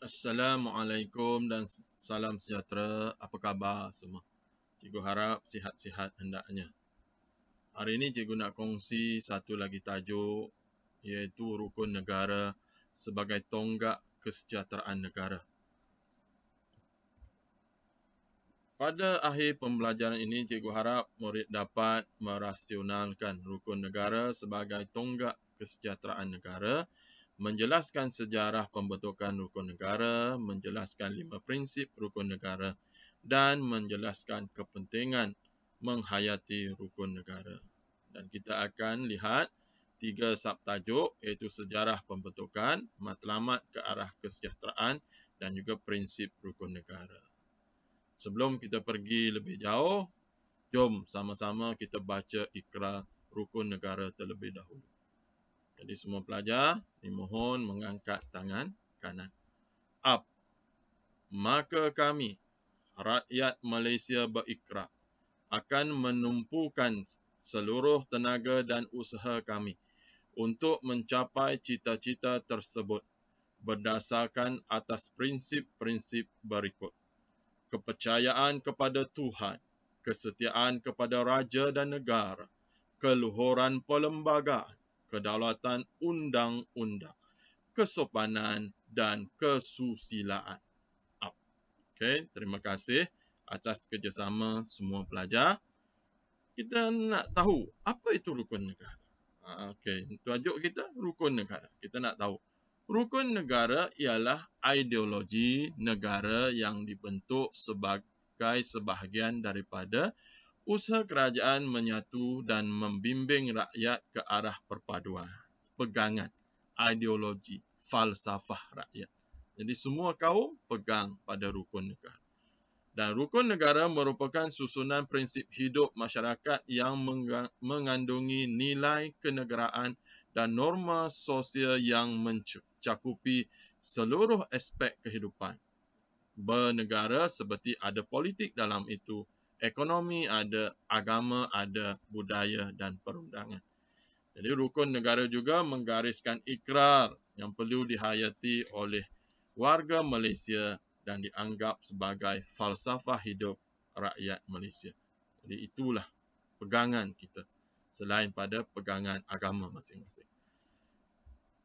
Assalamualaikum dan salam sejahtera. Apa khabar semua? Cikgu harap sihat-sihat hendaknya. Hari ini cikgu nak kongsi satu lagi tajuk, iaitu rukun negara sebagai tonggak kesejahteraan negara. Pada akhir pembelajaran ini, cikgu harap murid dapat merasionalkan rukun negara sebagai tonggak kesejahteraan negara, menjelaskan sejarah pembentukan rukun negara, menjelaskan 5 prinsip rukun negara dan menjelaskan kepentingan menghayati rukun negara. Dan kita akan lihat 3 subtajuk, iaitu sejarah pembentukan, matlamat ke arah kesejahteraan dan juga prinsip rukun negara. Sebelum kita pergi lebih jauh, jom sama-sama kita baca ikrar rukun negara terlebih dahulu. Jadi semua pelajar dimohon mengangkat tangan kanan. Up. Maka kami, rakyat Malaysia berikrar, akan menumpukan seluruh tenaga dan usaha kami untuk mencapai cita-cita tersebut berdasarkan atas prinsip-prinsip berikut. Kepercayaan kepada Tuhan, kesetiaan kepada raja dan negara, keluhuran perlembagaan, kedaulatan undang-undang, kesopanan dan kesusilaan. Okey, terima kasih atas kerjasama semua pelajar. Kita nak tahu apa itu rukun negara. Okey, tajuk kita rukun negara. Kita nak tahu. Rukun negara ialah ideologi negara yang dibentuk sebagai sebahagian daripada usaha kerajaan menyatu dan membimbing rakyat ke arah perpaduan, pegangan, ideologi, falsafah rakyat. Jadi semua kaum pegang pada rukun negara. Dan rukun negara merupakan susunan prinsip hidup masyarakat yang mengandungi nilai kenegaraan dan norma sosial yang mencakupi seluruh aspek kehidupan bernegara, seperti ada politik dalam itu, ekonomi ada, agama ada, budaya dan perundangan. Jadi rukun negara juga menggariskan ikrar yang perlu dihayati oleh warga Malaysia dan dianggap sebagai falsafah hidup rakyat Malaysia. Jadi itulah pegangan kita selain pada pegangan agama masing-masing.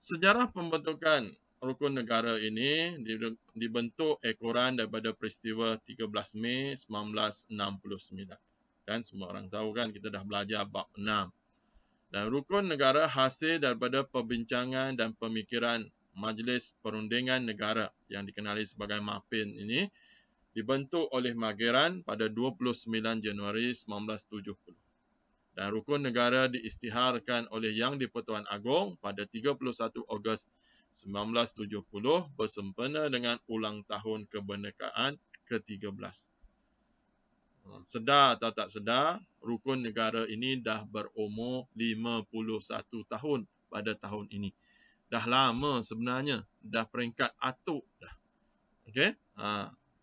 Sejarah pembentukan rukun negara ini dibentuk ekoran daripada peristiwa 13 Mei 1969. Dan semua orang tahu kan, kita dah belajar bab 6. Dan rukun negara hasil daripada perbincangan dan pemikiran Majlis Perundingan Negara yang dikenali sebagai MAPIN ini, dibentuk oleh Mageran pada 29 Januari 1970. Dan rukun negara diisytiharkan oleh Yang di-Pertuan Agong pada 31 Ogos 1970 bersempena dengan ulang tahun kemerdekaan ke-13. Sedar atau tak sedar, rukun negara ini dah berumur 51 tahun pada tahun ini. Dah lama sebenarnya, dah peringkat atuk dah. Okey?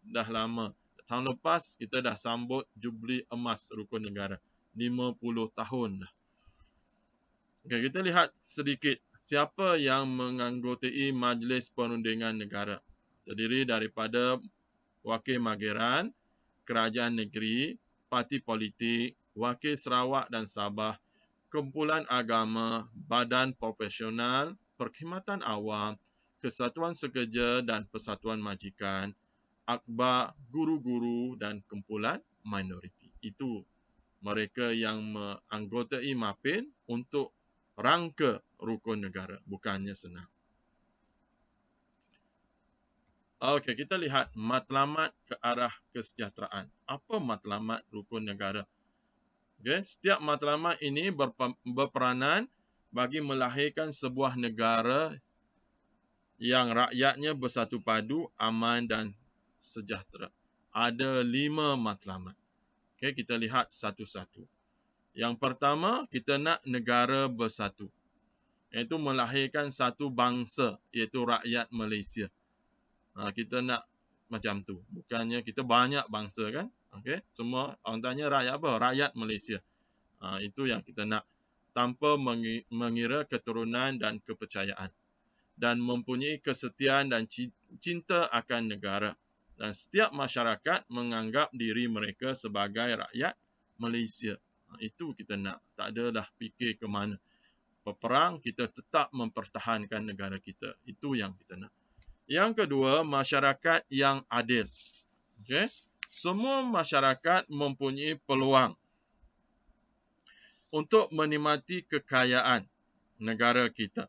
Dah lama. Tahun lepas kita dah sambut Jubli Emas rukun negara. 50 tahun dah. Okey, kita lihat sedikit siapa yang menganggotai Majlis Perundingan Negara. Terdiri daripada Wakil Mageran, Kerajaan Negeri, Parti Politik, Wakil Sarawak dan Sabah, Kumpulan Agama, Badan Profesional, Perkhidmatan Awam, Kesatuan Sekerja dan Persatuan Majikan, Akhbar, Guru-guru dan Kumpulan Minoriti. Itu mereka yang menganggotai MAPIN untuk rangka rukun negara. Bukannya senang. Okey, kita lihat matlamat ke arah kesejahteraan. Apa matlamat rukun negara? Okay, setiap matlamat ini berperanan bagi melahirkan sebuah negara yang rakyatnya bersatu padu, aman dan sejahtera. Ada 5 matlamat. Okay, kita lihat satu-satu. Yang pertama, kita nak negara bersatu. Iaitu melahirkan satu bangsa, iaitu rakyat Malaysia. Kita nak macam tu. Bukannya kita banyak bangsa kan? Okey, semua orang tanya rakyat apa? Rakyat Malaysia. Itu yang kita nak, tanpa mengira keturunan dan kepercayaan. dan mempunyai kesetiaan dan cinta akan negara. Dan setiap masyarakat menganggap diri mereka sebagai rakyat Malaysia. Itu kita nak. Tak ada dah fikir ke mana. Berperang, kita tetap mempertahankan negara kita. Itu yang kita nak. Yang kedua, masyarakat yang adil. Okay? Semua masyarakat mempunyai peluang untuk menikmati kekayaan negara kita.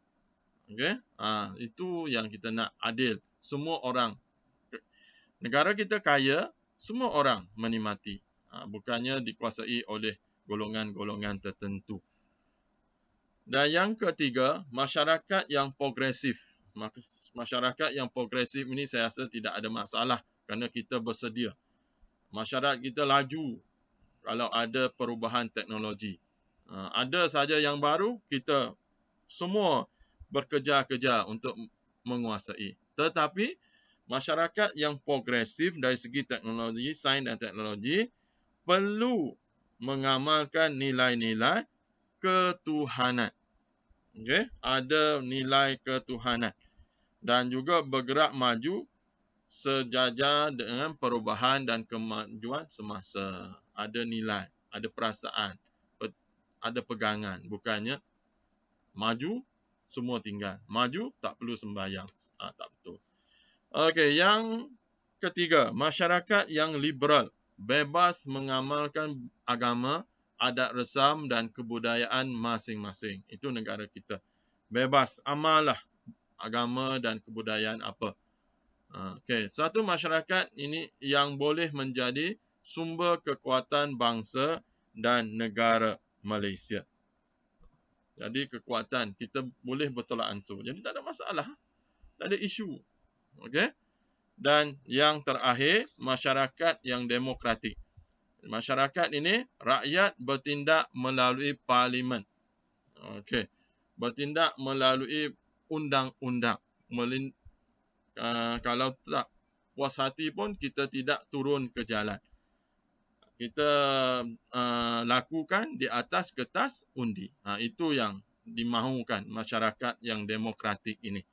Okay? Itu yang kita nak, adil. Semua orang. Negara kita kaya, semua orang menikmati. Bukannya dikuasai oleh golongan-golongan tertentu. Dan yang ketiga, masyarakat yang progresif. Masyarakat yang progresif ini saya rasa tidak ada masalah kerana kita bersedia. Masyarakat kita laju kalau ada perubahan teknologi. Ada saja yang baru, kita semua berkejar-kejar untuk menguasai. Tetapi masyarakat yang progresif dari segi teknologi, sains dan teknologi perlu mengamalkan nilai-nilai ketuhanan. Okay? Ada nilai ketuhanan. Dan juga bergerak maju sejajar dengan perubahan dan kemajuan semasa. Ada nilai, ada perasaan, ada pegangan. Bukannya maju, semua tinggal. Maju, tak perlu sembahyang. Tak betul. Okey, yang ketiga, masyarakat yang liberal. Bebas mengamalkan agama, adat resam dan kebudayaan masing-masing. Itu negara kita. Bebas, amallah agama dan kebudayaan apa. Okey, suatu masyarakat ini yang boleh menjadi sumber kekuatan bangsa dan negara Malaysia. Jadi kekuatan, kita boleh bertolak ansur. Jadi tak ada masalah. Tak ada isu. Okey? Dan yang terakhir, masyarakat yang demokratik. Masyarakat ini, rakyat bertindak melalui parlimen. Okey. Bertindak melalui undang-undang. Kalau tak puas hati pun, kita tidak turun ke jalan. Kita lakukan di atas kertas undi. Itu yang dimahukan masyarakat yang demokratik ini.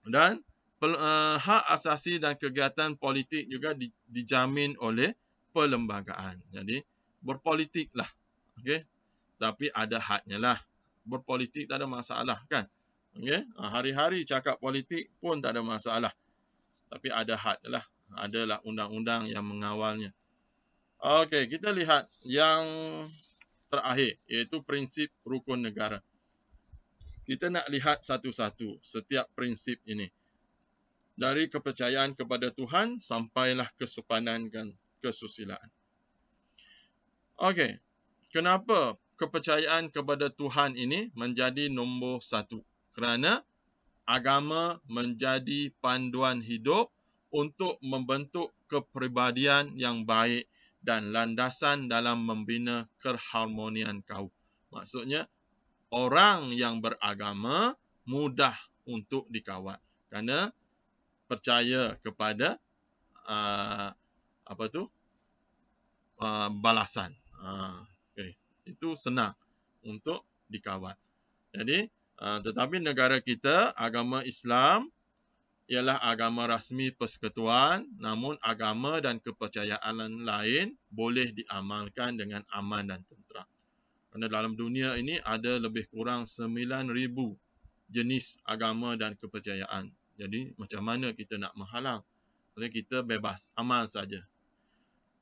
Dan hak asasi dan kegiatan politik juga dijamin oleh perlembagaan. Jadi, berpolitiklah. Okay? Tapi ada hadnya lah. Berpolitik tak ada masalah kan? Okay? Hari-hari cakap politik pun tak ada masalah. Tapi ada hadnya lah. Adalah undang-undang yang mengawalnya. Okey, kita lihat yang terakhir, iaitu prinsip rukun negara. Kita nak lihat satu-satu setiap prinsip ini. Dari kepercayaan kepada Tuhan sampailah kesopanan dan kesusilaan. Okey, kenapa kepercayaan kepada Tuhan ini menjadi nombor satu? Kerana agama menjadi panduan hidup untuk membentuk kepribadian yang baik dan landasan dalam membina keharmonian kaum. Maksudnya, orang yang beragama mudah untuk dikawal. Kerana percaya kepada balasan. Okay. Itu senang untuk dikawal. Jadi, tetapi negara kita, agama Islam ialah agama rasmi persekutuan, namun agama dan kepercayaan lain boleh diamalkan dengan aman dan tentera. Kerana dalam dunia ini ada lebih kurang 9,000 jenis agama dan kepercayaan. Jadi macam mana kita nak menghalang? Jadi kita bebas, amal saja.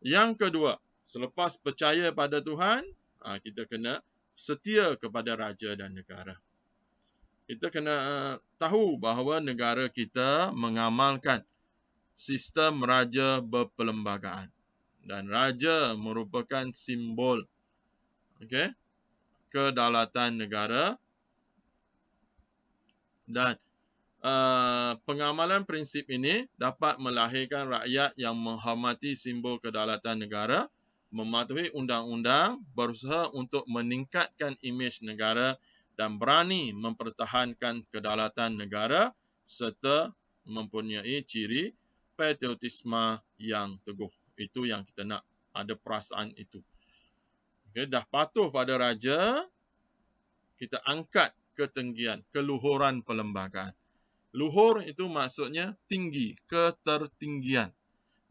Yang kedua, selepas percaya pada Tuhan, kita kena setia kepada raja dan negara. Kita kena tahu bahawa negara kita mengamalkan sistem raja berperlembagaan. Dan raja merupakan simbol kedaulatan negara. Dan pengamalan prinsip ini dapat melahirkan rakyat yang menghormati simbol kedaulatan negara, mematuhi undang-undang, berusaha untuk meningkatkan imej negara dan berani mempertahankan kedaulatan negara serta mempunyai ciri patriotisme yang teguh. Itu yang kita nak, ada perasaan itu. Dah patuh pada raja, kita angkat ketinggian, keluhuran perlembagaan. Luhur itu maksudnya tinggi, ketertinggian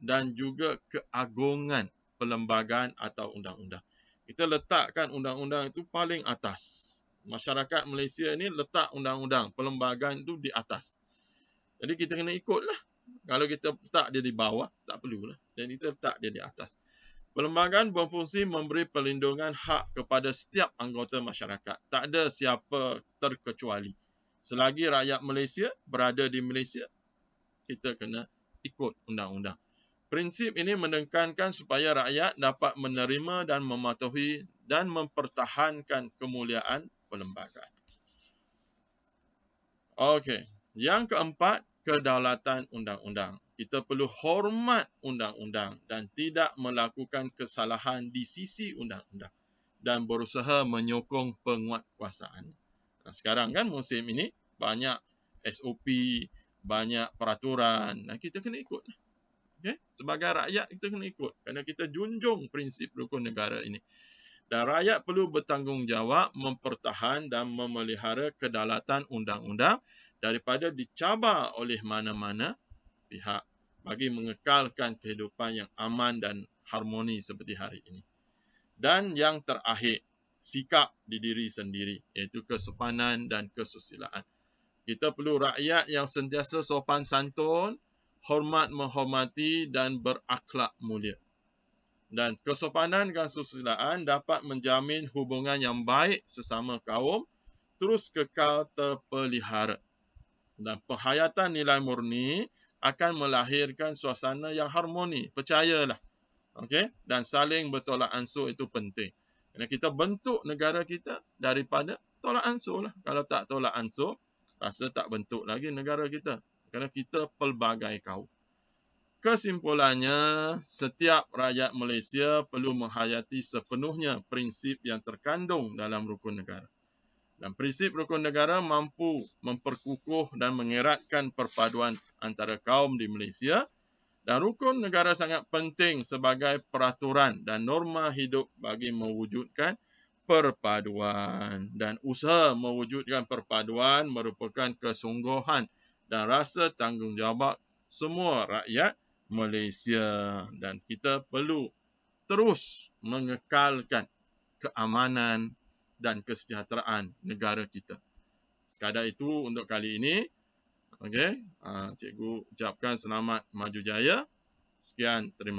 dan juga keagungan perlembagaan atau undang-undang. Kita letakkan undang-undang itu paling atas. Masyarakat Malaysia ini letak undang-undang, perlembagaan itu di atas. Jadi kita kena ikutlah. Kalau kita letak dia di bawah, tak perlulah. Jadi kita letak dia di atas. Perlembagaan berfungsi memberi perlindungan hak kepada setiap anggota masyarakat. Tak ada siapa terkecuali. Selagi rakyat Malaysia berada di Malaysia, kita kena ikut undang-undang. Prinsip ini menekankan supaya rakyat dapat menerima dan mematuhi dan mempertahankan kemuliaan perlembagaan. Okey, yang keempat, kedaulatan undang-undang. Kita perlu hormat undang-undang dan tidak melakukan kesalahan di sisi undang-undang dan berusaha menyokong penguatkuasaan. Nah, sekarang kan musim ini banyak SOP, banyak peraturan. Nah, kita kena ikut. Okay? Sebagai rakyat kita kena ikut kerana kita junjung prinsip rukun negara ini. Dan rakyat perlu bertanggungjawab mempertahan dan memelihara kedaulatan undang-undang daripada dicabar oleh mana-mana pihak bagi mengekalkan kehidupan yang aman dan harmoni seperti hari ini. Dan yang terakhir, sikap di diri sendiri, iaitu kesopanan dan kesusilaan. Kita perlu rakyat yang sentiasa sopan santun, hormat menghormati dan berakhlak mulia. Dan kesopanan dan kesusilaan dapat menjamin hubungan yang baik sesama kaum terus kekal terpelihara. Dan penghayatan nilai murni akan melahirkan suasana yang harmoni. Percayalah. Okey? Dan saling bertolak ansur itu penting. Kerana kita bentuk negara kita daripada tolak ansur lah. Kalau tak tolak ansur, rasa tak bentuk lagi negara kita. Kerana kita pelbagai kaum. Kesimpulannya, setiap rakyat Malaysia perlu menghayati sepenuhnya prinsip yang terkandung dalam rukun negara. Dan prinsip rukun negara mampu memperkukuh dan mengeratkan perpaduan antara kaum di Malaysia. Dan rukun negara sangat penting sebagai peraturan dan norma hidup bagi mewujudkan perpaduan. Dan usaha mewujudkan perpaduan merupakan kesungguhan dan rasa tanggungjawab semua rakyat Malaysia. Dan kita perlu terus mengekalkan keamanan dan kesejahteraan negara kita. Sekadar itu untuk kali ini. Okey, cikgu ucapkan selamat maju jaya. Sekian, terima kasih.